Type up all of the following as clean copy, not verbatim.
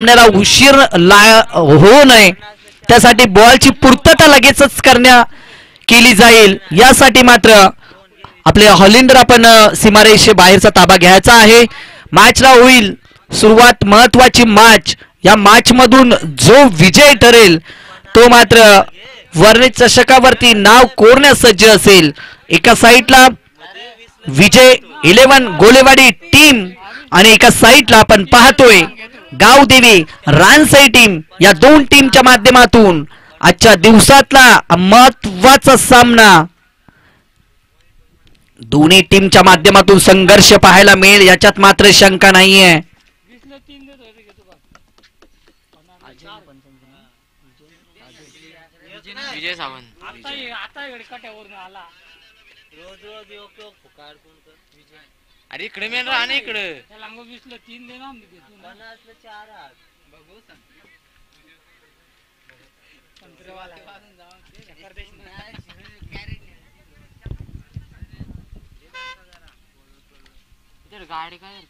सामन्याला उशीर होऊ नये त्यासाठी बॉलची पूर्तता लगेचच केली जाईल। यासाठी मात्र आपले हॉलिंडर आपण सीमारेषे बाहेरचा ताबा घ्यायचा आहे। मॅचला होईल सुरुवात, महत्वाची मॅच। या मॅच मधून जो विजय ठरेल तो मात्र वर्णी चषकावरती नाव कोरण्यास सज्ज असेल। एका साईडला विजय 11 गोलेवाडी टीम आणि एका साईडला आपण पाहतोय गावदेवी रानसई टीम। या दोन टीमच्या माध्यमातून आजच्या दिवसातला महत्वाचा सामना, दोन्ही टीमच्या माध्यमातून संघर्ष पाहायला मिळेल याच्यात मात्र शंका नाहीये। विजय सावंत अरे इकडे मेन राहणे इकडे गाडी काय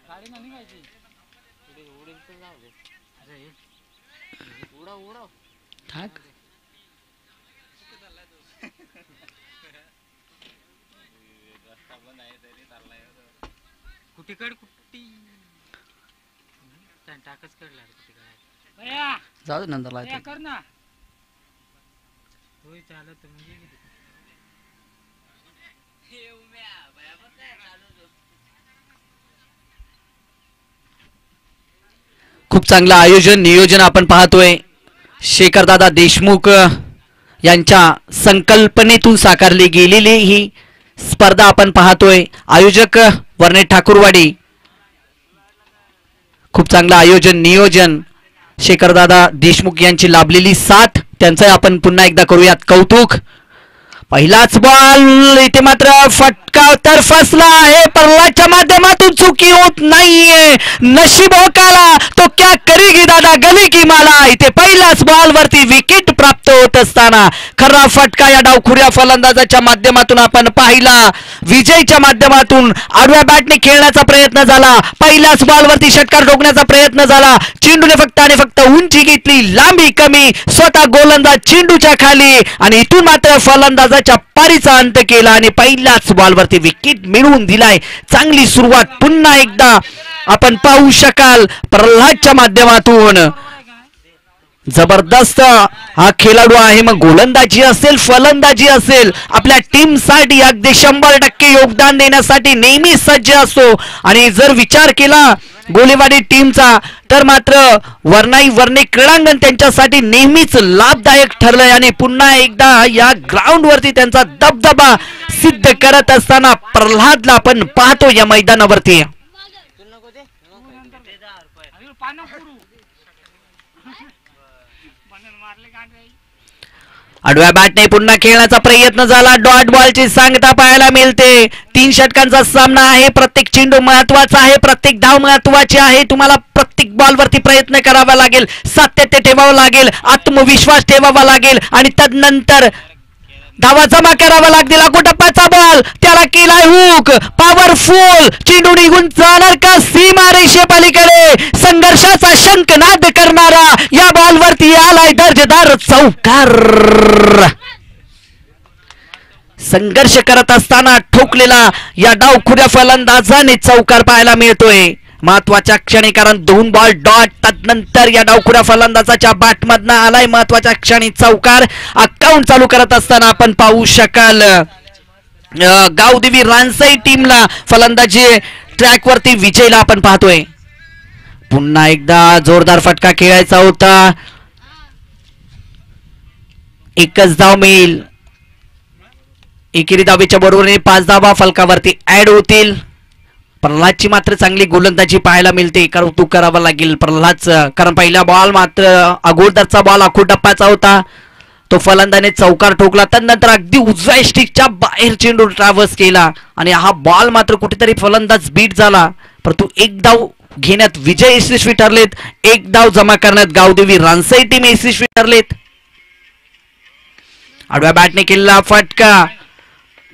गाडी नाही पाहिजे उडा उडा ठाक कुठीकड कुट्टी टाकच कडला भैया जाऊ दे नंतर लावते कर ना होय चालत म्हणजे हे उम्या भैया बस काय चालू। खूप चांगलं आयोजन नियोजन आपण पाहतोय। शेखरदादा देशमुख यांच्या संकल्पनेतून साकारली गेलेली ही स्पर्धा आपण पाहतोय। आयोजक वर्णे ठाकूरवाडी। खूप चांगलं आयोजन नियोजन शेखरदादा देशमुख यांची लाभलेली साथ त्यांचं आपण पुन्हा एकदा करूयात कौतुक। पहिलाच बॉल इथे मात्र फटका तर फसला आहे, परलाच्या माध्यमातून चुकी होत नाहीये। नशीब होकाला तो क्या करेगी दादा गली की माला। इथे पहिल्याच बॉल वरती विकेट प्राप्त होत असताना खरा फटका या डावखुऱ्या फलंदाजाच्या माध्यमातून आपण पाहिला। विजयच्या माध्यमातून आडव्या बॅटने खेळण्याचा प्रयत्न झाला, पहिल्याच बॉल वरती षटकार ठोकण्याचा प्रयत्न झाला। चेंडूने फक्त आणि फक्त उंची घेतली, लांबी कमी, स्वतः गोलंदाज चेंडूच्या खाली आणि इथून मात्र फलंदाजाच्या पारीचा अंत केला आणि पहिल्याच बॉलवरती विकेट मिळवून दिलाय। चांगली सुरुवात पुन्हा एकदा आपण पाहू शकाल प्रल्हादच्या माध्यमातून। जबरदस्त हा खेळाडू आहे, मग गोलंदाजी असेल फलंदाजी असेल आपल्या टीम साठी अगदी 100% योगदान देण्यासाठी नेहमी सज्ज असतो। आणि जर विचार केला गोलेवाडी टीमचा तर मात्र वर्णे क्रीडांगण त्यांच्यासाठी नेहमीच लाभदायक ठरलंय आणि पुन्हा एकदा या ग्राउंड वरती त्यांचा दबदबा सिद्ध करत असताना प्रल्हादला आपण पाहतो या मैदानावरती। आडव्या बॅटने पुन्हा खेळण्याचा प्रयत्न झाला, डॉट बॉलची सांगता पाहायला मिळते। 3 षटकांचा सामना आहे, प्रत्येक चेंडू महत्वाचा आहे, प्रत्येक धाव महत्वाची आहे। तुम्हाला प्रत्येक बॉल वरती प्रयत्न करावा लागेल, सातत्य ठेवावं लागेल, आत्मविश्वास ठेवावा लागेल आणि तदनंतर धावा जमा करावा लागतील। अकोटप्पाचा बॉल त्याला केलाय हुक, पॉवरफुल चेंडू निघून जाणार का सीमारेषे पलीकडे। संघर्षाचा शंखनाद करणारा या बॉल वरती आलाय दर्जेदार चौकार। संघर्ष करत असताना ठोकलेला या डावखुऱ्या फलंदाजाने चौकार पाहायला मिळतोय महत्वाच्या क्षणी, कारण 2 बॉल डॉट। तदनंतर या डावखुऱ्या फलंदाजाच्या बॅटमधनं आलाय महत्वाच्या क्षणी चौकार। अकाउंट चालू करत असताना आपण पाहू शकाल गावदेवी रानसई टीमला फलंदाजी ट्रॅक वरती विजयला आपण पाहतोय। पुन्हा एकदा जोरदार फटका खेळायचा होता, एकच धाव मिळेल। एकेरी धावेच्या बरोबरीने 5 धावा फलकावरती ऍड होतील। प्रल्हादची मात्र चांगली गोलंदाजी पाहायला मिळते, कौतुक करावं लागेल प्रल्हादचं, कारण पहिला बॉल मात्र अगोदरचा बॉल अकोटप्पाचा होता, तो फलंदाने चौकार ठोकला। त्यानंतर अगदी उजव्या स्टिकच्या बाहेर चेंडू ट्रॅव्हर्स केला आणि हा बॉल मात्र कुठेतरी फलंदाज बीट झाला, परंतु एक धाव घेण्यात विजय यशस्वी ठरलेत, एक धाव जमा करण्यात गावदेवी रानसई टीम यशस्वी ठरलेत। आडव्या बॅटने केलेला फटका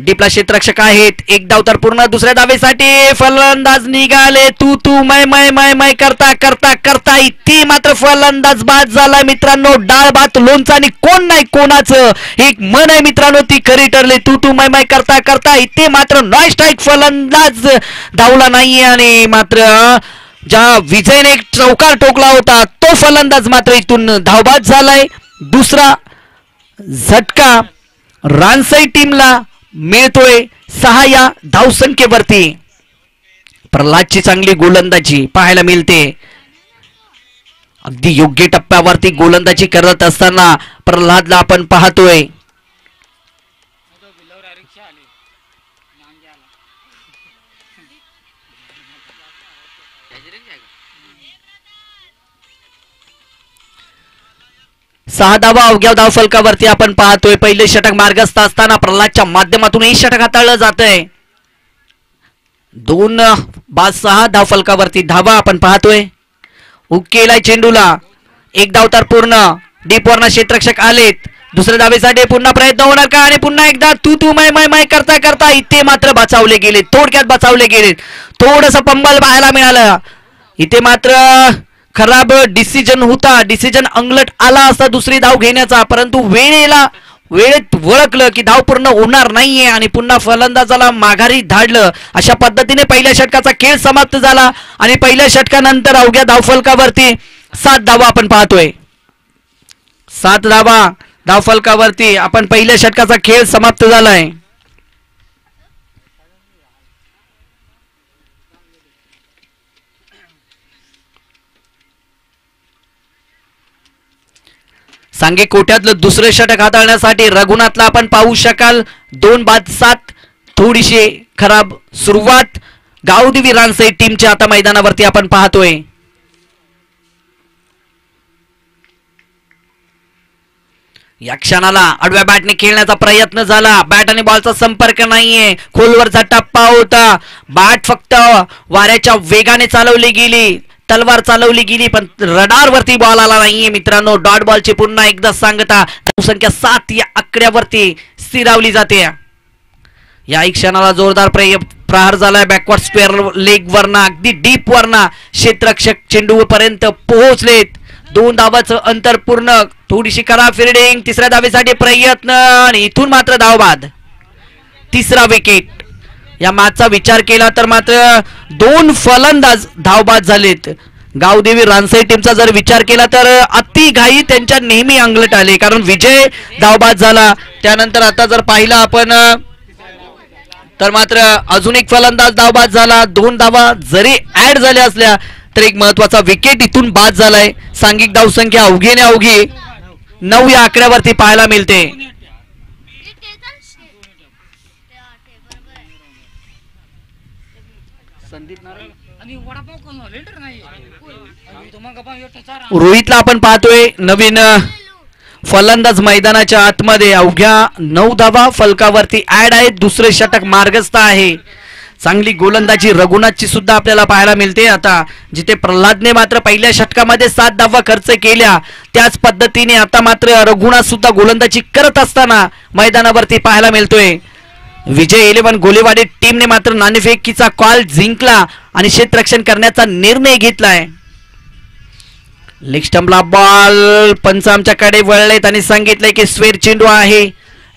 डीपला क्षेत्ररक्षक आहेत. एक धाव तर पूर्ण. दुसऱ्या धावेसाठी फलंदाज निघाले. तू मै मै मै मै करता करता करता इथे मात्र फलंदाज बाद झाला मित्रांनो. डाळ भात लोणचं आणि कोण नाही कोणाचं एक मन आहे मित्रांनो, ती खरी ठरली. तू मै मै करता करता इथे मात्र नॉन स्ट्राईक फलंदाज धावला नाहीये आणि मात्र ज्या विजयने एक चौकार ठोकला होता तो फलंदाज मात्र इथून धावबाद झालाय. दुसरा झटका रानसई टीमला मिळतोय 6 या धावसंख्येवरती. प्रल्हादची चांगली गोलंदाजी पाहायला मिळते. अगदी योग्य टप्प्यावरती गोलंदाजी करत असताना प्रल्हादला आपण पाहतोय. सहा धावा अवघ्या धावफलकावरती आपण पाहतोय. पहिले षटक मार्गस्थ असताना प्रल्हादच्या माध्यमातून हे षटक हाताळलं जातंय. 2/6 धावफलकावरती धावा आपण पाहतोय. हुक केलाय चेंडूला. एक धाव तर पूर्ण. डीप वरना क्षेत्ररक्षक आलेत. दुसऱ्या धावेसाठी पुन्हा प्रयत्न होणार का आणि पुन्हा एकदा तू मै मै मै करता करता इथे मात्र बचावले गेले. थोडक्यात बचावले गेले. थोडस पंबल पाहायला मिळालं. इथे मात्र खराब डिसिजन होता. डिसिजन अंगलट आला असता दुसरी धाव घेण्याचा, परंतु वेळेत वळखलं की धाव पूर्ण होणार नाहीये आणि पुन्हा फलंदाजाला माघारी धाडलं. अशा पद्धतीने पहिल्या षटकाचा खेळ समाप्त झाला आणि पहिल्या षटकानंतर अवघ्या धावफलकावरती 7 धावा आपण पाहतोय. 7 धावा धावफलकावरती आपण पहिल्या षटकाचा खेळ समाप्त झालाय. सांगे कोट्यातलं दुसरं षटक हाताळण्यासाठी रघुनाथला आपण पाहू शकाल. 2/7 थोडीशी खराब सुरुवात गावदेवी रानसई टीमच्या आता मैदानावरती आपण पाहतोय. या क्षणाला आडव्या बॅटने खेळण्याचा प्रयत्न झाला. बॅट आणि बॉलचा संपर्क नाहीये. खोलवरचा टप्पा होता. बॅट फक्त वाऱ्याच्या वेगाने चालवली गेली. तलवार चालवली गेली पण रडार वरती बॉल आला नाहीये मित्रांनो. डॉट बॉलची पुन्हा एकदा सांगता संख्या 7 या आकड्यावरती स्थिरावली जाते. या क्षणाला जोरदार प्रहार झालाय. बॅकवर्ड स्क्वेअर लेग वरना अगदी डीप वरना क्षेत्ररक्षक चेंडू पर्यंत पोहोचलेत. 2 धावाचं अंतर पूर्ण. थोडीशी खराब फिल्डिंग. तिसऱ्या धावेसाठी प्रयत्न आणि इथून मात्र धावबाद. तिसरा विकेट. या मॅचचा विचार केला तर मात्र 2 फलंदाज धावबाद झालेत. गावदेवी रानसई टीमचा जर विचार केला तर अति घाई त्यांच्या नेहमी अंगलट आले, कारण विजय धावबाद झाला. त्यानंतर आता जर पाहिलं आपण तर मात्र अजून एक फलंदाज धावबाद झाला. 2 धावा जरी ऍड झाल्या असल्या तर एक महत्वाचा विकेट इथून बाद झालाय. सांघिक धावसंख्या अवघी ने अवघी 9 या आकड्यावरती पाहायला मिळते. रोहितला आपण पाहतोय नवीन फलंदाज मैदानाच्या आतमध्ये. अवघ्या 9 धावा फलकावरती ऍड आहेत. दुसरे षटक मार्गस्थ आहे. चांगली गोलंदाजी रघुनाथची सुद्धा आपल्याला पाहायला मिळते. आता जिथे प्रल्हादने मात्र पहिल्या षटकामध्ये 7 धावा खर्च केल्या त्याच पद्धतीने आता मात्र रघुनाथ सुद्धा गोलंदाजी करत असताना मैदानावरती पाहायला मिळतोय. विजय 11 गोलेवाडी टीमने मात्र नाणेफेकीचा कॉल जिंकला आणि क्षेत्ररक्षण करण्याचा निर्णय घेतलाय. लेग स्टंपला बॉल. पंच आमच्याकडे वळलेत आणि सांगितलंय की स्वेर चेंडू आहे.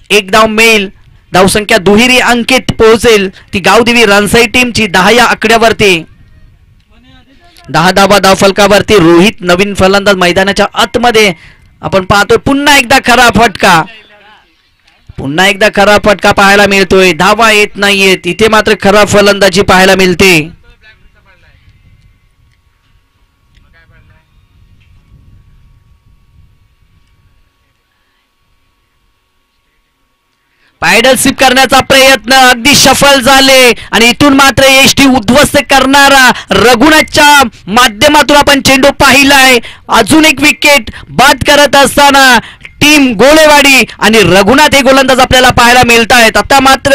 1 धाव मिळेल. धावसंख्या दुहेरी अंकित पोहोचेल ती गावदेवी रानसई टीमची 10 या आकड्यावरती. 10 धावा धावफलकावरती. रोहित नवीन फलंदाज मैदानाच्या आतमध्ये आपण पाहतोय. पुन्हा एकदा खरा फटका पाहायला मिळतोय. धावा येत नाहीयेत. इथे मात्र खराब फलंदाजी पाहायला मिळते. पॅडल स्वीप करण्याचा प्रयत्न अगदी सफल झाले आणि इथून मात्र एसटी उद्ध्वस्त करणारा रघुनाथच्या माध्यमातून आपण चेंडू पाहिलाय. अजून एक विकेट बाद करत असताना टीम गोलेवाडी आणि रघुनाथ हे गोलंदाज आपल्याला पाहायला मिळत आहेत. आता मात्र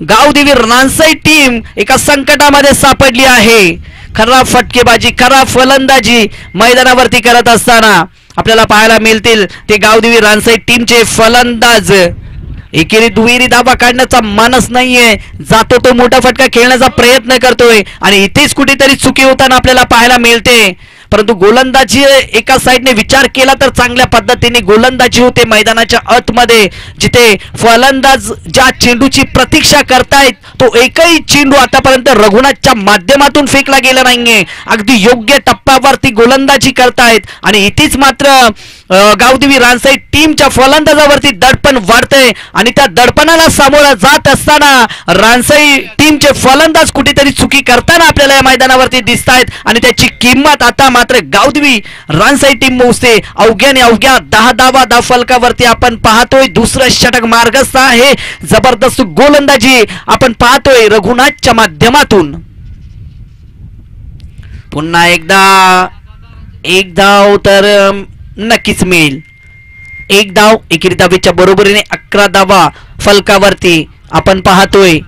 गावदेवी रानसई टीम एका संकटामध्ये सापडली आहे. खराब फटकेबाजी खराब फलंदाजी मैदानावरती करत असताना आपल्याला पाहायला मिळतील ते गावदेवी रानसई टीमचे फलंदाज एकेरी दुहेरी धावा काढण्याचा मानस नाहीये, जातो तो मोठा फटका खेळण्याचा प्रयत्न करतोय आणि इथेच कुठेतरी चुकी होताना आपल्याला पाहायला मिळते. परंतु गोलंदाजी एका साईडने विचार केला तर चांगल्या पद्धतीने गोलंदाजी होते मैदानाच्या आतमध्ये, जिथे फलंदाज ज्या चेंडूची प्रतीक्षा करतायत तो एकही चेंडू आतापर्यंत रघुनाथच्या माध्यमातून फेकला गेला नाहीये. अगदी योग्य टप्प्यावरती गोलंदाजी करतायत आणि इथेच मात्र गावदेवी रानसाई टीमच्या फलंदाजावरती दडपण वाढतंय आणि त्या दडपणाला सामोरं जात असताना रानसाई टीमचे फलंदाज कुठेतरी चुकी करताना आपल्याला या मैदानावरती दिसतायत आणि त्याची किंमत आता मात्र गावदेवी रानसाई टीम मोजते. अवघ्याने अवघ्या 10 धावा धावफलकावरती आपण पाहतोय. दुसरं षटक मार्गस्थ आहे. जबरदस्त गोलंदाजी आपण पाहतोय रघुनाथच्या माध्यमातून. पुन्हा एकदा एक धाव तर नक्कीच मिळेल. एक धाव एकेरी धावेच्या बरोबरीने 11 धावा फलकावरती आपण पाहतोय.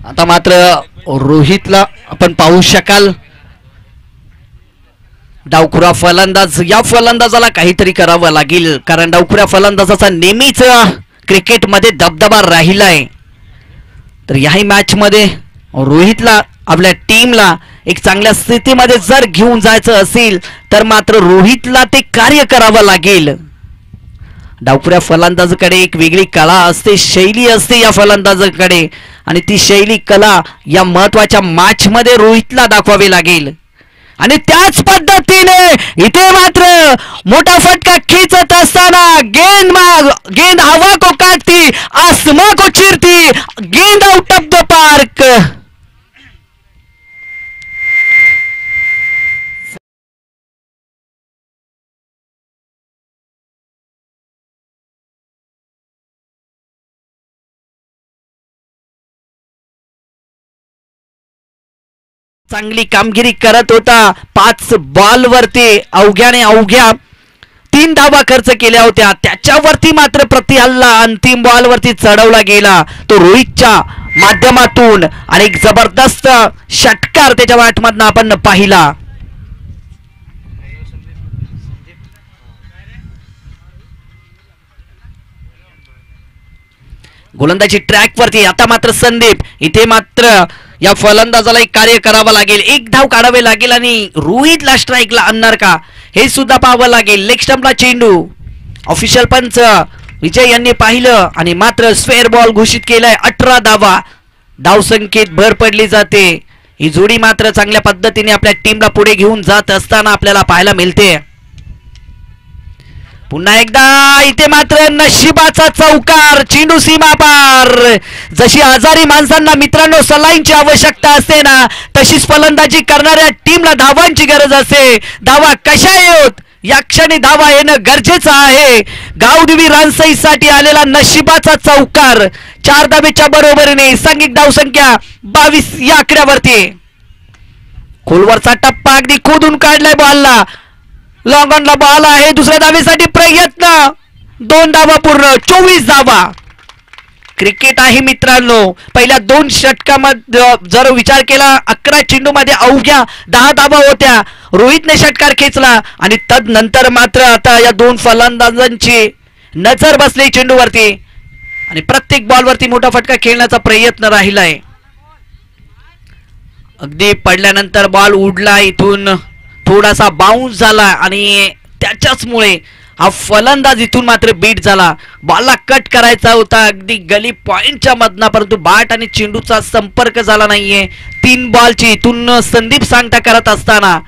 आता मात्र रोहितला आपण पाहू शकाल. डावखुरा फलंदाज, या फलंदाजाला काहीतरी करावं लागेल कारण डावखुऱ्या फलंदाजाचा नेहमीच क्रिकेटमध्ये दबदबा राहिलाय. तर याही मॅच मध्ये रोहितला आपल्या टीमला एक चांगल्या स्थितीमध्ये जर घेऊन जायचं असेल तर मात्र रोहितला ते कार्य करावं लागेल. डावखुऱ्या फलंदाजाकडे एक वेगळी कला असते, शैली असते या फलंदाजाकडे आणि ती शैली कला या महत्वाच्या मॅच मध्ये रोहितला दाखवावी लागेल. आणि त्याच पद्धतीने इथे मात्र मोठा फटका खेचत असताना गेंद हवा को काटती, आसमा को चिरती, गेंद आउट ऑफ द पार्क. चांगली कामगिरी करत होता. 5 बॉलवरती अवघ्याने अवघ्या 3 धावा खर्च केल्या होत्या. त्याच्यावरती मात्र प्रतिहल्ला अंतिम बॉलवरती चढवला गेला तो रोहितच्या माध्यमातून आणि एक जबरदस्त षटकार त्याच्या बॅटमधनं आपण पाहिला. गोलंदाजी ट्रॅक वरती आता मात्र संदीप. इथे मात्र या फलंदाजाला एक कार्य करावं लागेल, एक धाव काढावे लागेल आणि रोहितला स्ट्राईकला आणणार का हे सुद्धा पाहावं लागेल. लेग स्टंपला चेंडू ऑफिशियल पंच विजय यांनी पाहिलं आणि मात्र स्क्वेअर बॉल घोषित केलाय. 18 धावा धाव संख्येत भर पडली जाते. ही जोडी मात्र चांगल्या पद्धतीने आपल्या टीमला पुढे घेऊन जात असताना आपल्याला पाहायला मिळते. पुन्हा एकदा इथे मात्र नशिबाचा चौकार, चेंडू सीमा पार. जशी आजारी माणसांना मित्रांनो सलाईनची आवश्यकता असते ना, तशीच फलंदाजी करणाऱ्या टीमला धावांची गरज असते. धावा कशा येत या क्षणी धावा येणं गरजेचं आहे. गावदेवी रानसाईसाठी आलेला नशिबाचा चौकार 4 धावेच्या बरोबरीने सांघिक धावसंख्या 22 या आकड्यावरती. खोलवरचा टप्पा अगदी खोदून काढलाय बॉलला. लॉंग ऑनला बॉल आहे. दुसऱ्या धावेसाठी प्रयत्न. 2 धावा पूर्ण, 24 धावा. क्रिकेट आहे मित्रांनो. पहिल्या 2 षटकामध्ये जर विचार केला 11 चेंडू मध्ये अवघ्या 10 धावा होत्या. रोहितने षटकार खेचला आणि तदनंतर मात्र आता या 2 फलंदाजांची नजर बसली चेंडूवरती आणि प्रत्येक बॉलवरती मोठा फटका खेळण्याचा प्रयत्न राहिलाय. अगदी पडल्यानंतर बॉल उडला, इथून थोडासा बाउन्स झाला आणि त्याच्याचमुळे हा फलंदाज इथून मात्र बीट झाला. बॉलला कट करायचा होता अगदी गली पॉइंटच्या मधना, परंतु बॅट आणि चेंडूचा संपर्क झाला नाहीये. 3 बॉलची इथून संदीप सांगता करत असताना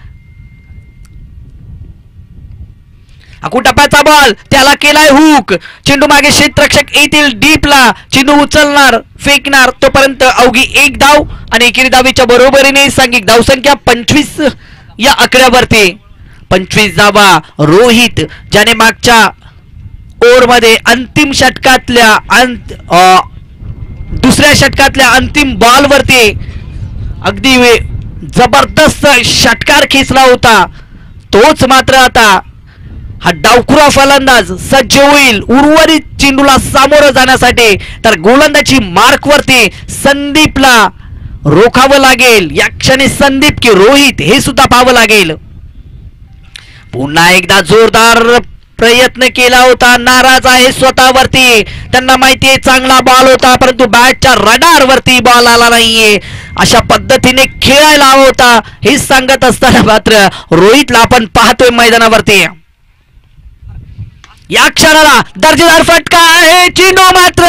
टप्प्याचा बॉल त्याला केलाय हुक. चेंडू मागे क्षेत्ररक्षक येतील डीपला. चेंडू उचलणार, फेकणार, तोपर्यंत अवघी 1 धाव आणि एकेरी धावेच्या बरोबरीने सांघिक धावसंख्या 25 या आकड्यावरती. 25 धावा. रोहित ज्याने मागच्या ओव्हरमध्ये अंतिम षटकातल्या दुसऱ्या षटकातल्या अंतिम बॉलवरती अगदी जबरदस्त षटकार खेचला होता, तोच मात्र आता हा डावखुरा फलंदाज सज्ज होईल उर्वरित चेंडूला सामोरं जाण्यासाठी. तर गोलंदाजी मार्कवरती संदीपला रोखावं लागेल. या क्षणी संदीप की रोहित हे सुद्धा पाहावं लागेल. पुन्हा एकदा जोरदार प्रयत्न केला होता, नाराज आहे स्वतःवरती. त्यांना माहितीये चांगला बॉल होता, परंतु बॅटच्या रडार वरती बॉल आला नाहीये. अशा पद्धतीने खेळायला हवा होता हे सांगत असताना मात्र रोहितला आपण पाहतोय मैदानावरती. या क्षणाला दर्जेदार फटका आहे, चेंडू मात्र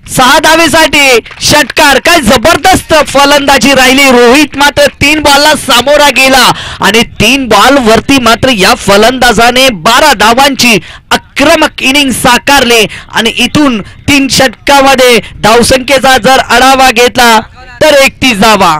6 धावेसाठी षटकार. काय जबरदस्त फलंदाजी राहिली. रोहित मात्र 3 बॉलला सामोरा गेला आणि 3 बॉल वरती मात्र या फलंदाजाने 12 धावांची आक्रमक इनिंग साकारले आणि इथून 3 षटकामध्ये धावसंख्येचा जर आढावा घेतला तर 31 धावा.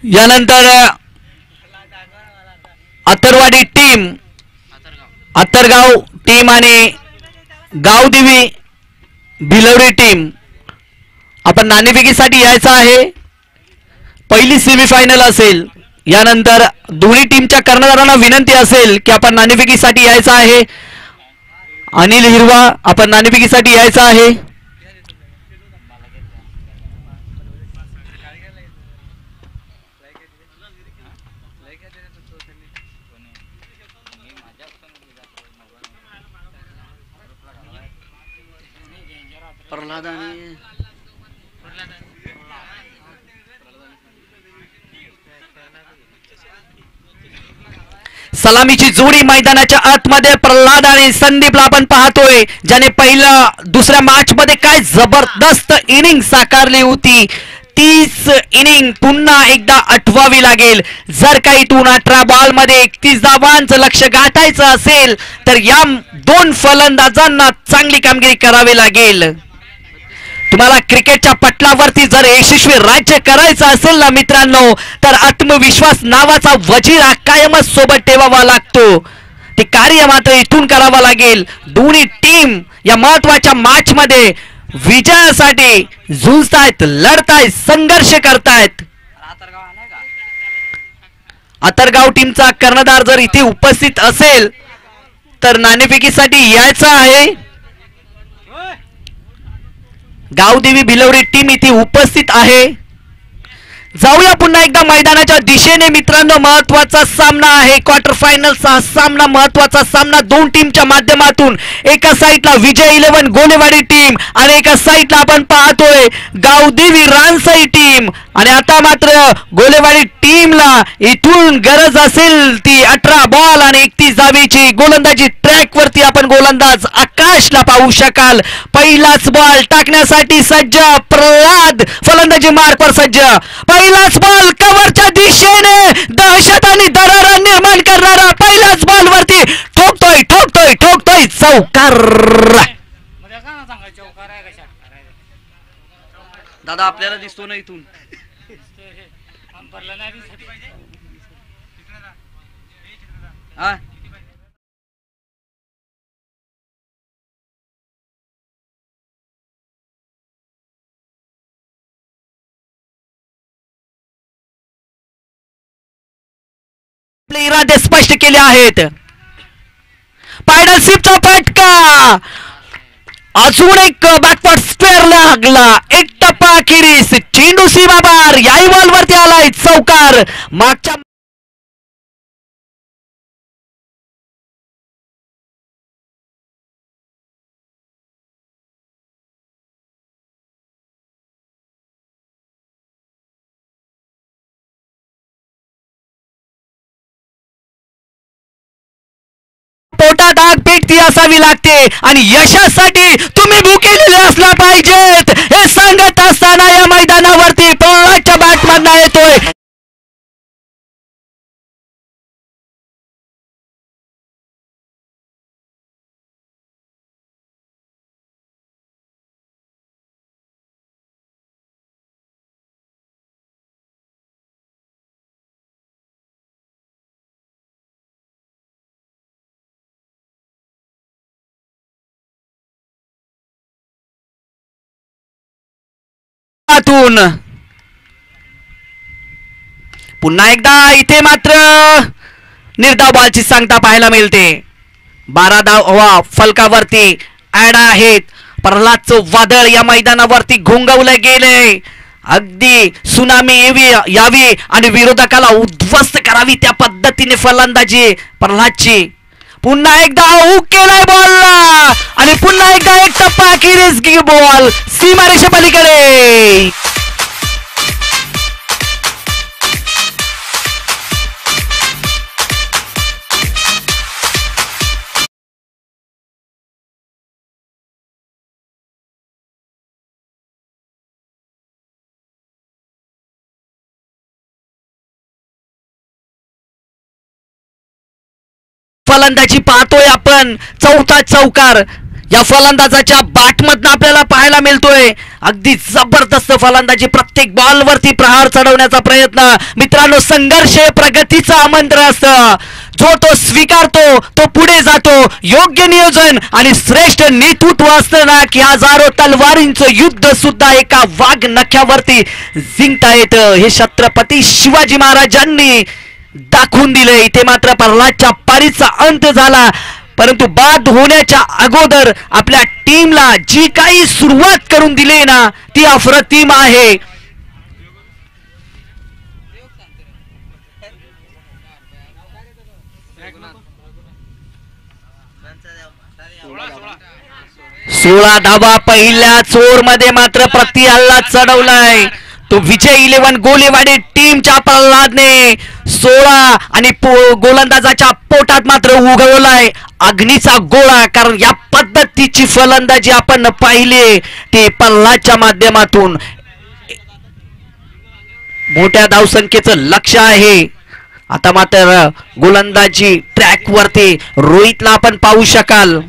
यानंतर अतरवाडी टीम, अतरगाव टीम आणि गावदेवी भिलवडी टीम आपण नाणेफेकीसाठी यायचं आहे. पहिली सेमीफायनल असेल. यानंतर दोन्ही टीमच्या कर्णधारांना विनंती असेल की आपण नाणेफेकीसाठी यायचं आहे. अनिल हिरवा आपण नाणेफेकीसाठी यायचं आहे. प्रल्हाद आणि सलामीची जोडी मैदानाच्या आतमध्ये प्रल्हाद आणि संदीपला आपण पाहतोय, ज्याने पहिल्या दुसऱ्या मॅच मध्ये काय जबरदस्त इनिंग साकारली होती. 30 इनिंग पुन्हा एकदा आठवावी लागेल. जर काही इथून 18 बॉल मध्ये 31 धावांचं लक्ष गाठायचं असेल तर या 2 फलंदाजांना चांगली कामगिरी करावी लागेल. तुम्हाला क्रिकेटच्या पटलावरती जर यशस्वी राज्य करायचं असेल ना मित्रांनो, तर आत्मविश्वास नावाचा वजीर हा कायमच सोबत ठेवावा लागतो. ते कार्य मात्र इथून करावं लागेल. दोन्ही टीम या महत्वाच्या मॅच मध्ये विजयासाठी झुंजतायत, लढतायत, संघर्ष करतायत. आतरगाव टीमचा कर्णधार जर इथे उपस्थित असेल तर नाणेफेकीसाठी यायचं आहे. गावदेवी भिलवडी टीम इथे उपस्थित आहे. जाऊया पुन्हा एकदा मैदानाच्या दिशेने मित्रांनो. महत्वाचा सामना आहे, क्वार्टर फायनलचा सामना, महत्वाचा सामना 2 टीमच्या माध्यमातून. एका साईडला विजय 11 गोलेवाडी टीम आणि एका साईडला आपण पाहतोय गावदेवी रानसाई टीम. आणि आता मात्र गोलेवाडी टीमला इथून गरज असेल ती 18 बॉल आणि 31 धावेची. गोलंदाजी ट्रॅक वरती आपण गोलंदाज आकाशला पाहू शकाल. पहिलाच बॉल टाकण्यासाठी सज्ज प्रल्हाद, फलंदाजी मार्कवर सज्ज. पहिलाच बॉल कव्हरच्या दिशेने दहशत आणि दरारा निर्माण करणारा पहिल्याच बॉल वरती ठोकतोय ठोकतोय ठोकतोय चौकार. दादा आपल्याला दिसतो ना इथून. हा आपले इरादे स्पष्ट केले आहेत. पायडलशिपचा फटका, अजून एक बॅकवर्ड स्क्वेअर लागला. एक टप्पा अखेरीस चेंडू सीमा बार याही बॉल वरती आलाय चौकार. मागच्या पोटात आग पेटती असावी लागते आणि यशासाठी तुम्ही भुकेलेले असला पाहिजेत हे सांगत असताना या मैदानावरती प्रल्हादच्या बॅटमधनं येतोय पुन्हा एकदा इथे मात्र निर्धाव बॉलची सांगता पाहायला मिळते 12 धावा फलकावरती ऍड आहेत प्रल्हादचं वादळ या मैदानावरती घोंगवलं गेले अगदी सुनामी यावी आणि विरोधकाला उद्ध्वस्त करावी त्या पद्धतीने फलंदाजी प्रल्हादची पुन्हा एकदा हुक केलाय बॉलला आणि पुन्हा एकदा एक टप्पा अखेरीस बॉल सीमारेषा पलीकडे फलंदाजी पाहतोय आपण चौथा चौकार या फलंदाजाच्या बॅटमधनं आपल्याला पाहायला मिळतोय अगदी जबरदस्त फलंदाजी प्रत्येक बॉलवरती प्रहार चढवण्याचा प्रयत्न मित्रांनो संघर्ष प्रगतीचं आमंत्रण असतं जो तो स्वीकारतो तो पुढे जातो योग्य नियोजन आणि श्रेष्ठ नेतृत्व असतं ना की हजारो तलवारींचं युद्ध सुद्धा एका वाघ नख्यावरती जिंकता येतं हे छत्रपती शिवाजी महाराजांनी दाखवून दिले इथे मात्र प्रल्हादच्या पारीचा अंत झाला परंतु बाद होण्याच्या अगोदर आपल्या टीमला जी काही सुरुवात करून दिली ना ती अप्रतिम आहे सोळा धावा पहिल्या चोर मध्ये मात्र प्रति हल्ला चढवलाय तो विजय 11 गोलेवाडी टीमच्या प्रल्हादने 16 आणि गोलंदाजाच्या पोटात मात्र उगवलाय अग्नीचा गोळा कारण या पद्धतीची फलंदाजी आपण पाहिली ती प्रल्हादच्या माध्यमातून मोठ्या धावसंख्येचं लक्ष आहे आता मात्र गोलंदाजी ट्रॅक वरती रोहितला आपण पाहू शकाल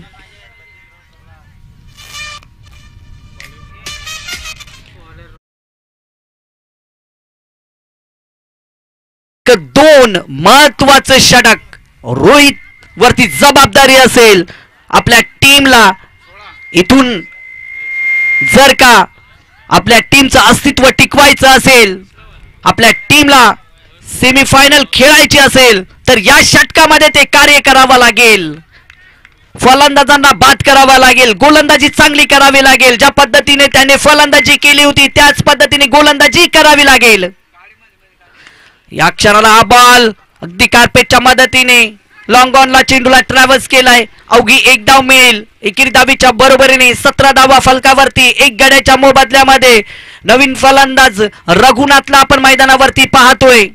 दोन महत्वाचं षटक रोहित वरती जबाबदारी असेल आपल्या टीमला इथून जर का आपल्या टीमचं अस्तित्व टिकवायचं असेल आपल्या टीमला सेमीफायनल खेळायची असेल तर या षटकामध्ये ते कार्य करावं लागेल फलंदाजांना बाद करावा लागेल गोलंदाजी चांगली करावी लागेल ज्या पद्धतीने त्याने फलंदाजी केली होती त्याच पद्धतीने गोलंदाजी करावी लागेल या क्षणाला हा बॉल अगदी कार्पेटच्या मदतीने लॉंग ऑनला चेंडूला ट्रॅव्हल्स केलाय अवघी एक धाव मिळेल एकेरी धावीच्या बरोबरीने 17 धावा फलकावरती एक गड्याच्या मोबदल्यामध्ये नवीन फलंदाज रघुनाथला आपण मैदानावरती पाहतोय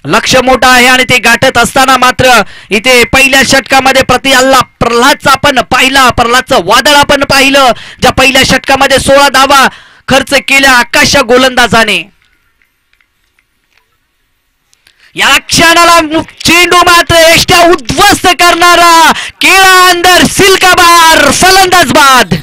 लक्ष मोठं आहे आणि ते गाठत असताना मात्र इथे पहिल्या षटकामध्ये प्रति हल्ला प्रल्हादचा आपण पाहिला प्रल्हादचं वादळ आपण पाहिलं ज्या पहिल्या षटकामध्ये 16 धावा खर्च केल्या आकाश गोलंदाजाने या क्षणाला चेंडू मात्र एष्ट्या उद्ध्वस्त करणारा केळा अंदर सिल्का बार फलंदाज बाद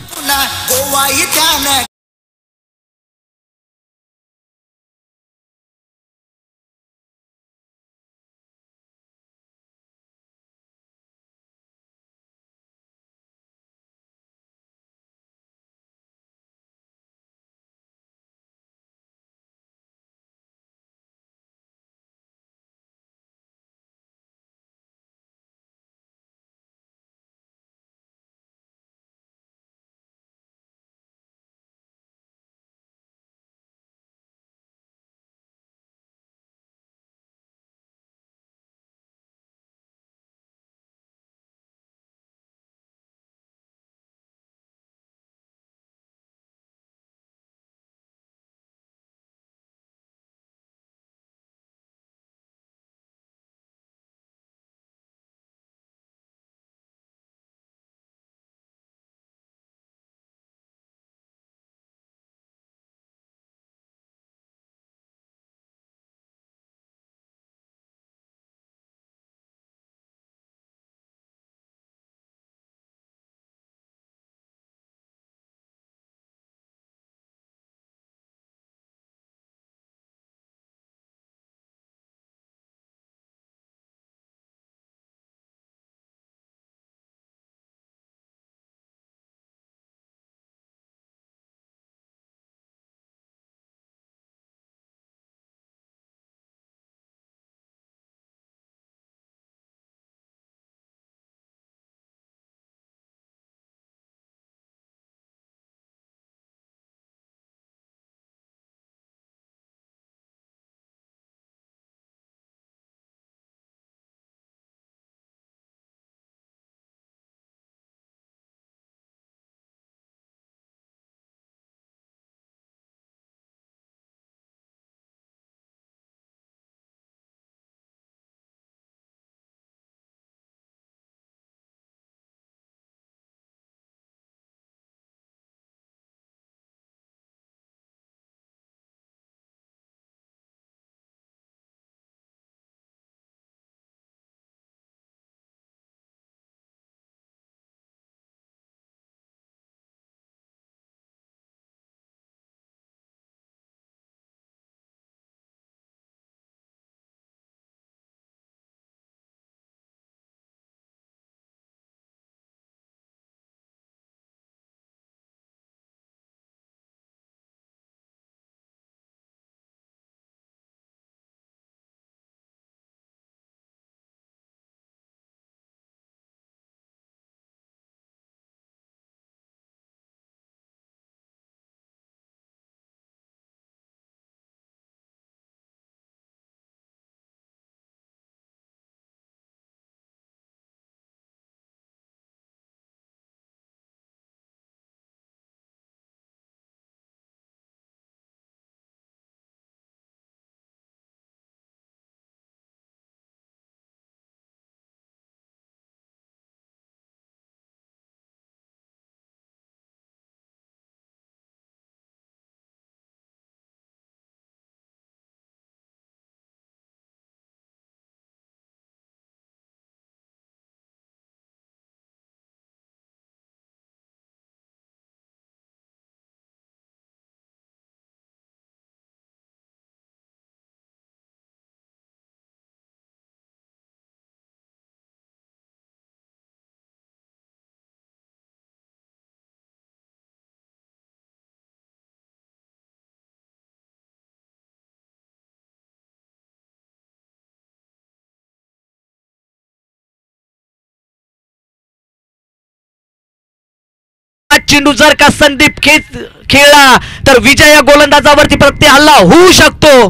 चेंडू जर का संदीप खेळला तर विजय या गोलंदाजावरती प्रत्येक हल्ला होऊ शकतो.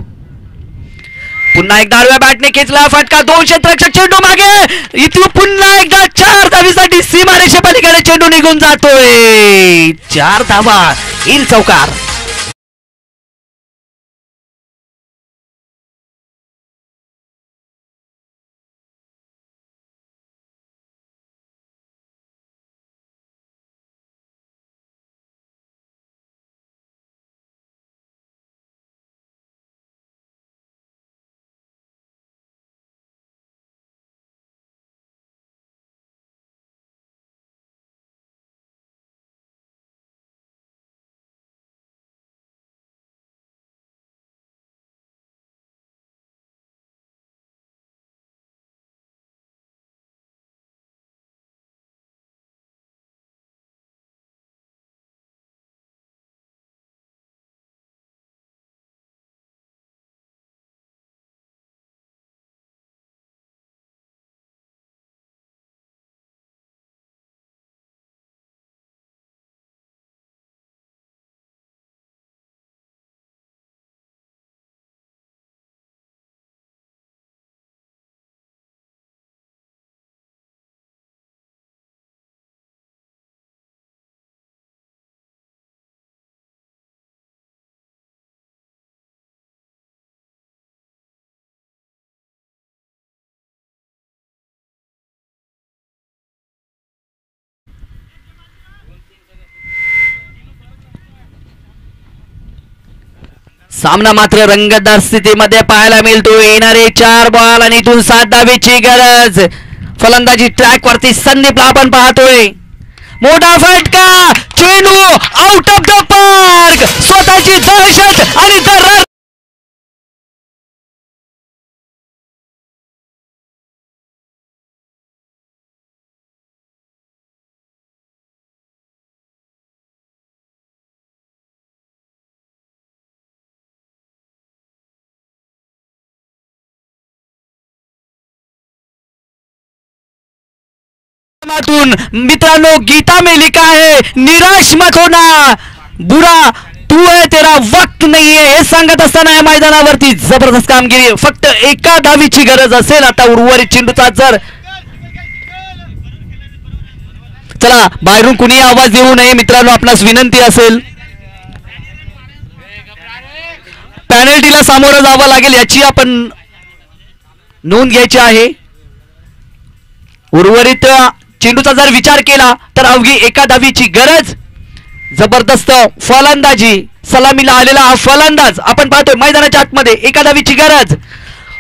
पुन्हा एकदा आडव्या बॅटने खेचला फटका, 2 क्षेत्ररक्षक चेंडू मागे, इथून पुन्हा एकदा 4 धावीसाठी सीमारेषे पलीकडे चेंडू निघून जातोय. 4 धावा, येईल चौकार. सामना मात्र रंगतदार स्थितीमध्ये पाहायला मिळतो. येणारे 4 बॉल आणि इथून 7 धावेची गरज. फलंदाजी ट्रॅक वरती संदीपला आपण पाहतोय. मोठा फटका, चेंडू आउट ऑफ द पार्क. स्वतःची दहशत आणि दर्र मित्रांनो, गीता में लिखा है निराश मत होना, बुरा तू है, तेरा वक्त नाही आहे हे सांगत असताना या मैदानावरती जबरदस्त कामगिरी. फक्त एका धावीची गरज असेल आता उर्वरित चेंडूचा. जर चला बाहेरून कुणी आवाज देऊ नये मित्रांनो, आपणास विनंती असेल. पॅनल्टीला सामोरं जावं लागेल याची आपण नोंद घ्यायची आहे. उर्वरित चेंडूचा जर विचार केला तर अवघी एका धावीची गरज. जबरदस्त फलंदाजी, सलामीला आलेला हा फलंदाज आपण पाहतोय मैदानाच्या आतमध्ये. एका धावीची गरज.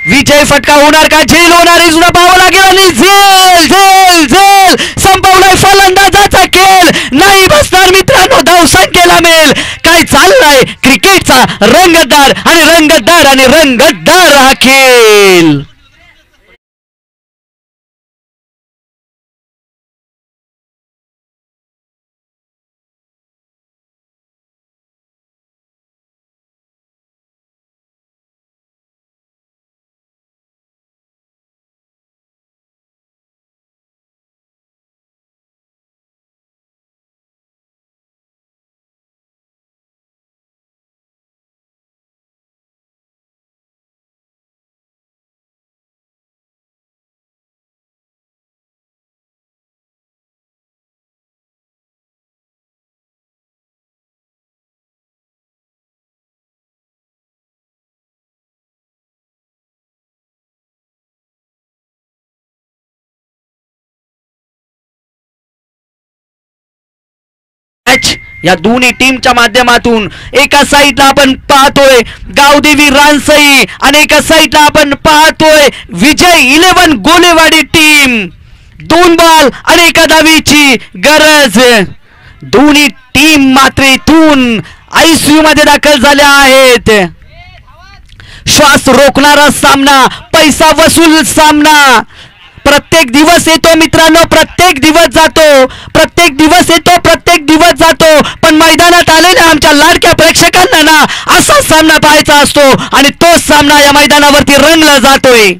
विजय फटका होणार का, झेल होणार हे सुद्धा पाहावं लागेल. आणि झेल झेल झेल संपवलाय फलंदाजाचा खेळ. नाही बसणार मित्रांनो, धावसंख्येला मेल. काय चाललाय क्रिकेटचा रंगतदार आणि रंगतदार आणि रंगतदार हा खेळ. या दोन्ही टीमच्या माध्यमातून एका साईडला आपण पाहतोय गावदेवी रानसई आणि एका साईडला आपण पाहतोय विजय 11 गोलेवाडी टीम. 2 बॉल आणि एका धावीची गरज. दोन्ही टीम मात्र इथून आयसीयू मध्ये दाखल झाल्या आहेत. श्वास रोखणारा सामना, पैसा वसूल सामना. प्रत्येक दिवस येतो मित्रांनो, प्रत्येक दिवस जातो, प्रत्येक दिवस येतो, प्रत्येक दिवस जातो. पण मैदानात आलेल्या आमच्या लाडक्या प्रेक्षकांना ना असा सामना पाहायचा असतो आणि तो सामना या मैदानावरती रंगला जातोय.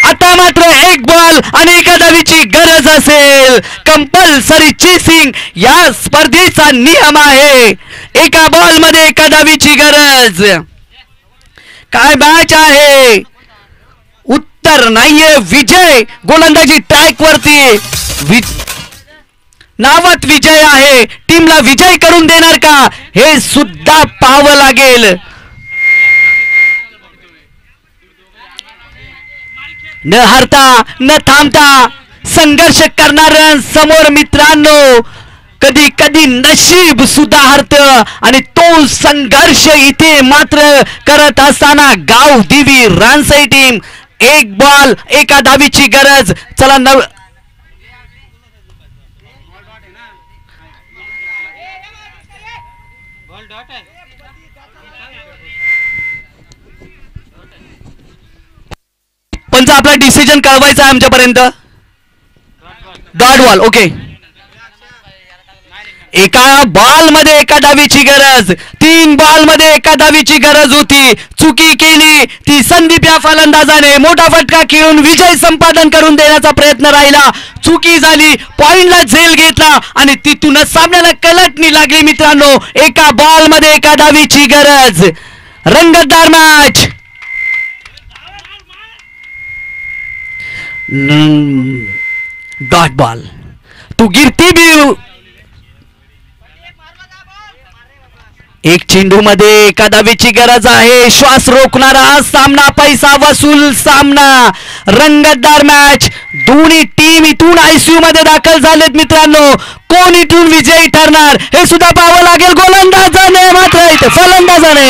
आता इथे मात्र एक बॉल आणि एका धावीची गरज असेल. कंपल्सरी चेसिंग या स्पर्धेचा नियम आहे. एका बॉल मध्ये एका धावीची गरज. काय मॅच आहे. उत्तर नाहीये. विजय गोलंदाजी ट्रॅक वरती नावात विजय आहे. टीमला विजय करून देणार का हे सुद्धा पाहावं लागेल. न हरता न थांबता संघर्ष करणाऱ्यांसमोर मित्रांनो कधी कधी नशीब सुद्धा हरतं आणि तो संघर्ष इथे मात्र करत असताना गाव दिवी रानसई टीम. एक बॉल एका धावीची गरज. चला बॉल डॉट आहे. पंच आपला डिसिजन कळवायचा आहे आमच्यापर्यंत. Dot ball. ओके. एका बॉल मध्ये एका धावीची गरज. 3 बॉल मध्ये एका धावीची गरज होती. चुकी केली ती संदीप या फलंदाजाने. मोठा फटका खेळून विजय संपादन करून देण्याचा प्रयत्न राहिला. चुकी झाली. पॉइंटला झेल घेतला आणि तिथूनच सामन्याला कलटणी लागली मित्रांनो. एका बॉल मध्ये एका धावीची गरज. रंगतदार मॅच. Dot ball. तू गिरती भी एक चेंडू मध्ये एका धावीची गरज आहे. श्वास रोखणारा सामना. पैसा वसूल सामना. रंगतदार मॅच. दोन्ही टीम इथून आयसीयू मध्ये दाखल झालेत मित्रांनो. कोण इथून विजयी ठरणार हे सुद्धा पाहावं लागेल. गोलंदाजाने मात्र इथे फलंदाजाने